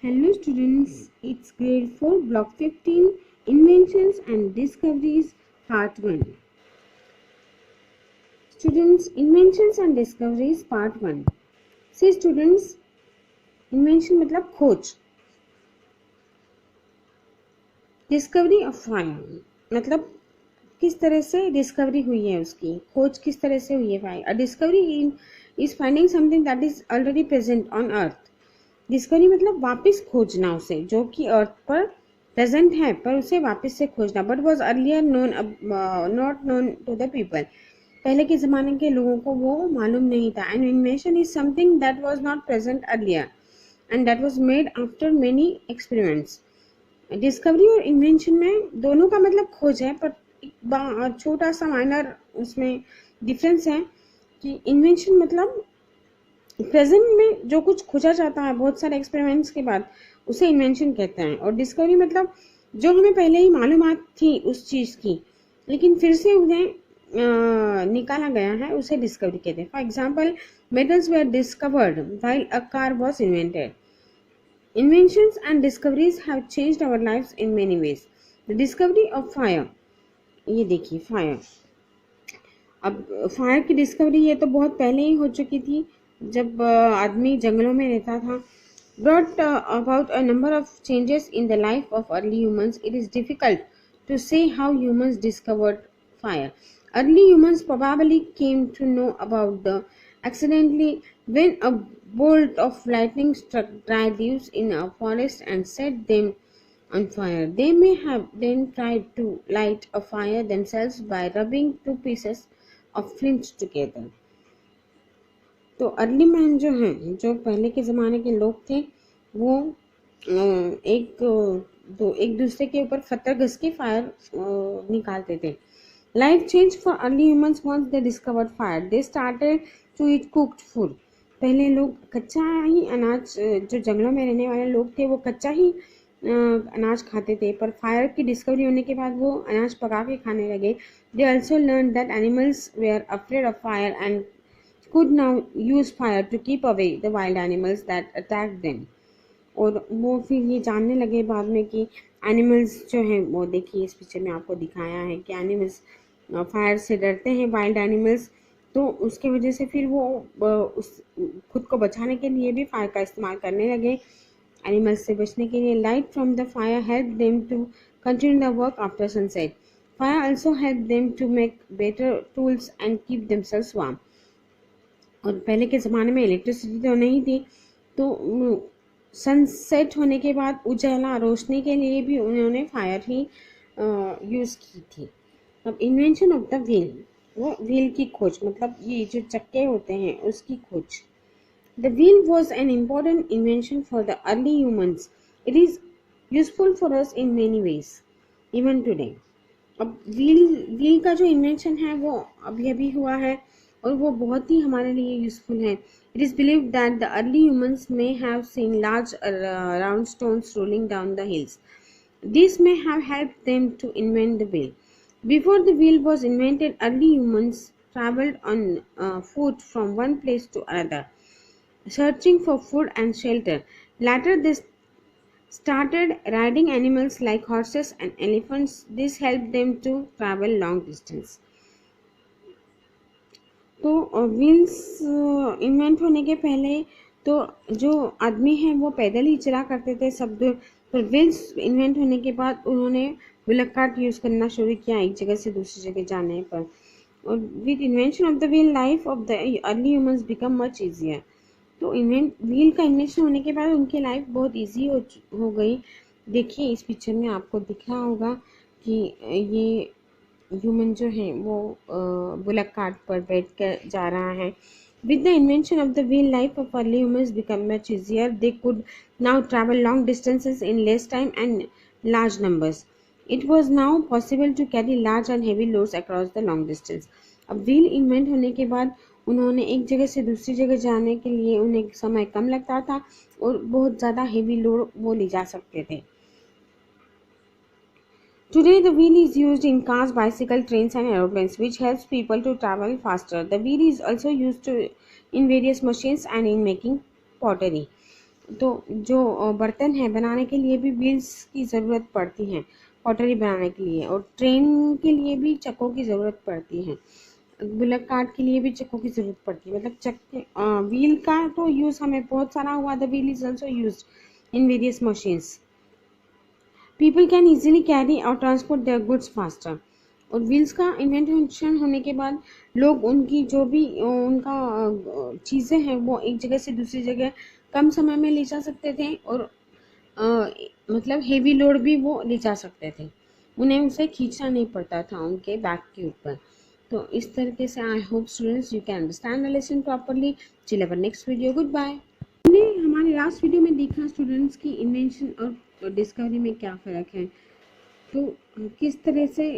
Hello students, it's grade 4 block 15 Inventions and Discoveries part 1. Students, Inventions and Discoveries part 1. See students, invention मतलब खोज, discovery of fire मतलब किस तरह से discovery हुई है, उसकी खोज किस तरह से हुई है fire. A discovery is finding something that is already present on earth. Discovery मतलब वापस खोजना उसे, जो कि अर्थ पर प्रेजेंट है पर उसे वापस से खोजना. But was earlier known not known to the people. पहले के ज़माने के लोगों को वो मालूम नहीं था. And invention is something that was not present earlier and that was made after many experiments. Discovery और इन्वेंशन में दोनों का मतलब खोज है, पर एक छोटा सा माइनर उसमें डिफरेंस है कि इन्वेंशन मतलब प्रेजेंट में जो कुछ खोजा जाता है बहुत सारे एक्सपेरिमेंट्स के बाद, उसे इन्वेंशन कहते हैं. और डिस्कवरी मतलब जो हमें पहले ही मालूमात थी उस चीज़ की लेकिन फिर से उन्हें निकाला गया है, उसे डिस्कवरी कहते हैं. For example, metals were discovered while a car was invented. Inventions and discoveries have changed our lives in many ways. The discovery of fire, ये देखिए फायर. अब फायर की डिस्कवरी ये तो बहुत पहले ही हो चुकी थी जब आदमी जंगलों में रहता था. Brought about a number of changes in the life of early humans. It is difficult to say how humans discovered fire. Early humans probably came to know about the accidentally when a bolt of lightning struck dry leaves in a forest and set them on fire. They may have then tried to light a fire themselves by rubbing two pieces of flint together. तो early man जो हैं, जो पहले के ज़माने के लोग थे, वो एक दूसरे के ऊपर पत्थर घस के फायर निकालते थे. Life change for early humans once they discovered fire. They started to eat cooked food. पहले लोग कच्चा ही अनाज, जो जंगलों में रहने वाले लोग थे वो कच्चा ही अनाज खाते थे, पर फायर की डिस्कवरी होने के बाद वो अनाज पका के खाने लगे. They also learn that animals were afraid of fire and could now use fire to keep away the wild animals that attacked them. और वो फिर ये जानने लगे बाद में कि एनिमल्स जो हैं, वो देखिए इस पिक्चर में आपको दिखाया है कि एनिमल्स फायर से डरते हैं, वाइल्ड एनिमल्स. तो उसके वजह से फिर वो उस खुद को बचाने के लिए भी फायर का इस्तेमाल करने लगे, एनिमल्स से बचने के लिए. Light from the fire help them to continue the work after sunset. Fire also help them to make better tools and keep themselves warm. और पहले के ज़माने में इलेक्ट्रिसिटी तो नहीं थी, तो सनसेट होने के बाद उजाला रोशनी के लिए भी उन्होंने फायर ही यूज़ की थी. अब इन्वेंशन ऑफ द व्हील, वो व्हील की खोज मतलब ये जो चक्के होते हैं उसकी खोज. The wheel was an important invention for the early humans. It is useful for us in many ways even today. अब व्हील का जो इन्वेंशन है वो अभी अभी हुआ है और वो बहुत ही हमारे लिए यूजफुल है. It is believed that the early humans may have seen large round stones rolling down the hills. This may have helped them to invent the wheel. Before the wheel was invented, early humans travelled on foot from one place to another, searching for food and shelter. Later, they started riding animals like horses and elephants. This helped them to travel long distance. तो wheels invent होने के पहले तो जो आदमी हैं वो पैदल ही चला करते थे सब दूर, पर व्हील्स इन्वेंट होने के बाद उन्होंने बुलक कार्ट यूज़ करना शुरू किया एक जगह से दूसरी जगह जाने पर. और with invention of the wheel, life of the early humans become much easier. तो व्हील का इन्वेंशन होने के बाद उनकी लाइफ बहुत ईजी हो गई. देखिए इस पिक्चर में आपको दिख रहा होगा कि ये ह्यूमन जो है वो बुलक कार्ट पर बैठ कर जा रहा है. With the invention of the wheel, life of early humans become much easier. They could now travel long distances in less time and large numbers. It was now possible to carry large and heavy loads across the long distance. अब wheel invent होने के बाद उन्होंने एक जगह से दूसरी जगह जाने के लिए उन्हें समय कम लगता था और बहुत ज़्यादा हेवी लोड वो ले जा सकते थे. Today, the wheel is used in cars, bicycles, trains, and aeroplanes, which helps people to travel faster. The wheel is also used in various machines and in making pottery. तो जो बर्तन है बनाने के लिए भी व्हील्स की ज़रूरत पड़ती है, पॉटरी बनाने के लिए, और ट्रेन के लिए भी चक्कों की ज़रूरत पड़ती है, बुलक कार्ट के लिए भी चक्कों की ज़रूरत पड़ती है। मतलब चक्के व्हील का तो यूज़ हमें बहुत सारा हुआ। The wheel is also used in various machines. People can easily carry और ट्रांसपोर्ट देयर गुड्स फास्टर। और व्हील्स का इन्वेंशन होने के बाद लोग उनकी जो भी उनका चीज़ें हैं वो एक जगह से दूसरी जगह कम समय में ले जा सकते थे, और मतलब हेवी लोड भी वो ले जा सकते थे, उन्हें उसे खींचना नहीं पड़ता था उनके बैक के ऊपर। तो इस तरीके से I hope students you can understand the lesson properly. Till our next video, goodbye. हमने हमारे लास्ट वीडियो में देखा स्टूडेंट्स की इन्वेंशन और डिस्कवरी में क्या फ़र्क है। तो किस तरह से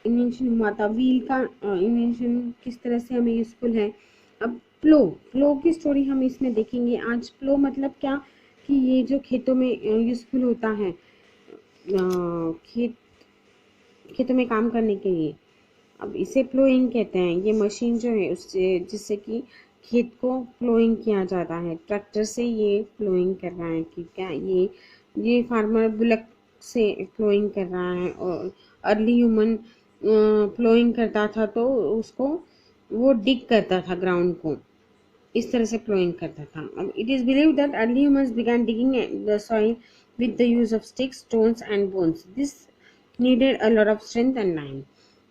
इन्वेंशन हुआ था, व्हील का इन्वेंशन किस तरह से हमें यूज़फुल है। अब प्लो की स्टोरी हम इसमें देखेंगे आज। प्लो मतलब क्या, कि ये जो खेतों में यूज़फुल होता है, खेतों में काम करने के लिए। अब इसे प्लोइंग कहते हैं। ये मशीन जो है उससे जिससे कि खेत को प्लोइंग किया जाता है, ट्रैक्टर से ये प्लोइंग कर रहा है कि क्या ये फार्मर बुलक से प्लोइंग कर रहा है। और अर्ली ह्यूमन प्लोइंग करता था तो उसको वो डिग करता था ग्राउंड को, इस तरह से प्लोइंग करता था। अब it is believe that early humans began digging the soil with the use of sticks, stones and bones. This needed a lot of strength and time.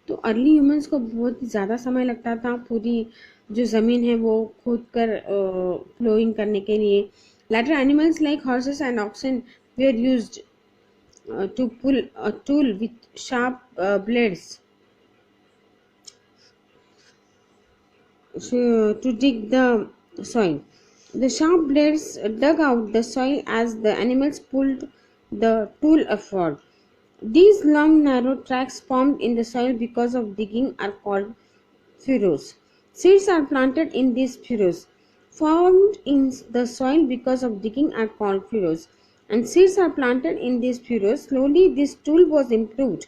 तो अर्ली ह्यूमंस को बहुत ज़्यादा समय लगता था पूरी जो ज़मीन है वो खोद कर प्लोइंग करने के लिए। Later animals like horses and oxen were used to pull a tool with sharp blades to dig the soil. The sharp blades dug out the soil as the animals pulled the tool upward. These long narrow tracks formed in the soil because of digging are called furrows. Seeds are planted in these furrows. Formed in the soil because of digging are called furrows. And seeds are planted in these furrows. Slowly this tool was improved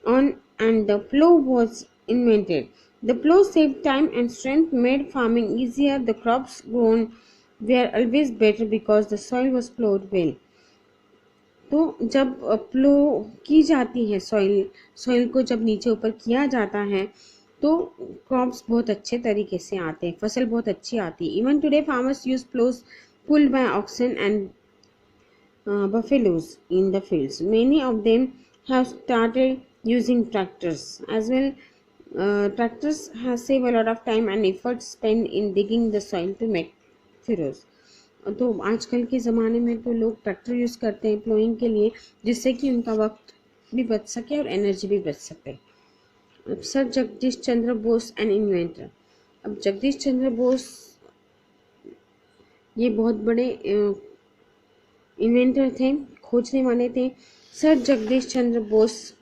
on and the plow was invented. The plow saved time and strength, made farming easier. The crops grown were always better because the soil was plowed well. तो जब प्लो की जाती है soil को जब नीचे ऊपर किया जाता है तो क्रॉप्स बहुत अच्छे तरीके से आते हैं, फसल बहुत अच्छी आती है। Even today farmers use ploughs pulled by oxen and buffaloes in the fields. Many of them have started using tractors as well. Tractors have save a lot of time and effort spent in digging the soil to make furrows. तो आजकल के ज़माने में तो लोग tractor use करते हैं ploughing के लिए, जिससे कि उनका वक्त भी बच सके और एनर्जी भी बच सके। अब sir Jagdish Chandra Bose N inventor. अब जगदीश चंद्र बोस ये बहुत बड़े इन्वेंटर थे, खोजने वाले थे। सर जगदीश चंद्र बोस,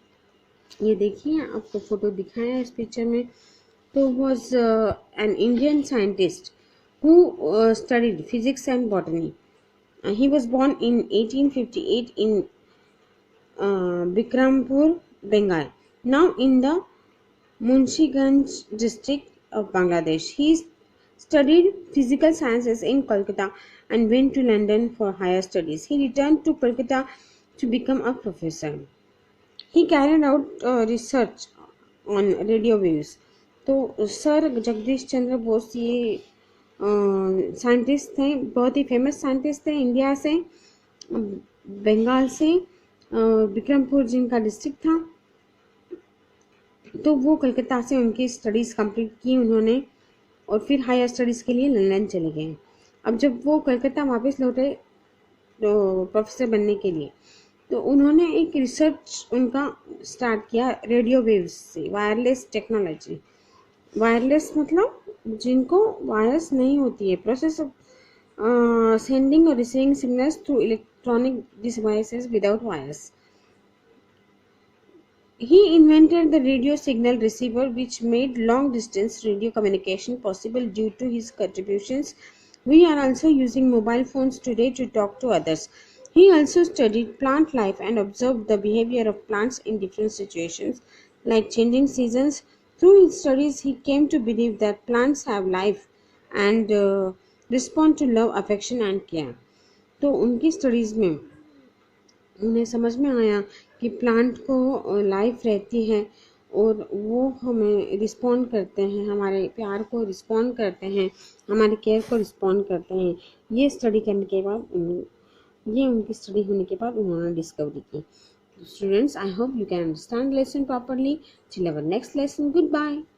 ये देखिए आपको फोटो दिखाया है इस पिक्चर में। तो was an Indian scientist who studied physics and botany. He was born in 1858 in Bikrampur, Bengal, now in the Munshiganj district of Bangladesh. He studied physical sciences in Kolkata and went to London for higher studies. He returned to Kolkata to become a professor. He carried out research on radio waves. तो sir Jagdish Chandra Bose ये scientist थे, बहुत ही famous scientist थे, India से, बंगाल से, बिक्रमपुर जिनका district था। तो वो कलकत्ता से उनकी स्टडीज़ कंप्लीट की उन्होंने और फिर हायर स्टडीज़ के लिए लंदन चले गए। अब जब वो कलकत्ता वापस लौटे तो प्रोफेसर बनने के लिए, तो उन्होंने एक रिसर्च उनका स्टार्ट किया रेडियो वेव्स से, वायरलेस टेक्नोलॉजी। वायरलेस मतलब जिनको वायर्स नहीं होती है, प्रोसेस ऑफ सेंडिंग और receiving signals through electronic devices without wires. He invented the radio signal receiver, which made long distance radio communication possible. Due to his contributions, we are also using mobile phones today to talk to others. He also studied plant life and observed the behavior of plants in different situations, like changing seasons. Through his studies, he came to believe that plants have life and respond to love, affection, and care. तो उनकी studies में उन्हें समझ में आया कि plant को life रहती है और वो हमें रिस्पॉन्ड करते हैं, हमारे प्यार को रिस्पॉन्ड करते हैं, हमारे केयर को रिस्पॉन्ड करते हैं। ये स्टडी करने के बाद ये उनकी स्टडी होने के बाद उन्होंने डिस्कवरी की। Students, I hope you can understand lesson properly. Till our next lesson, goodbye.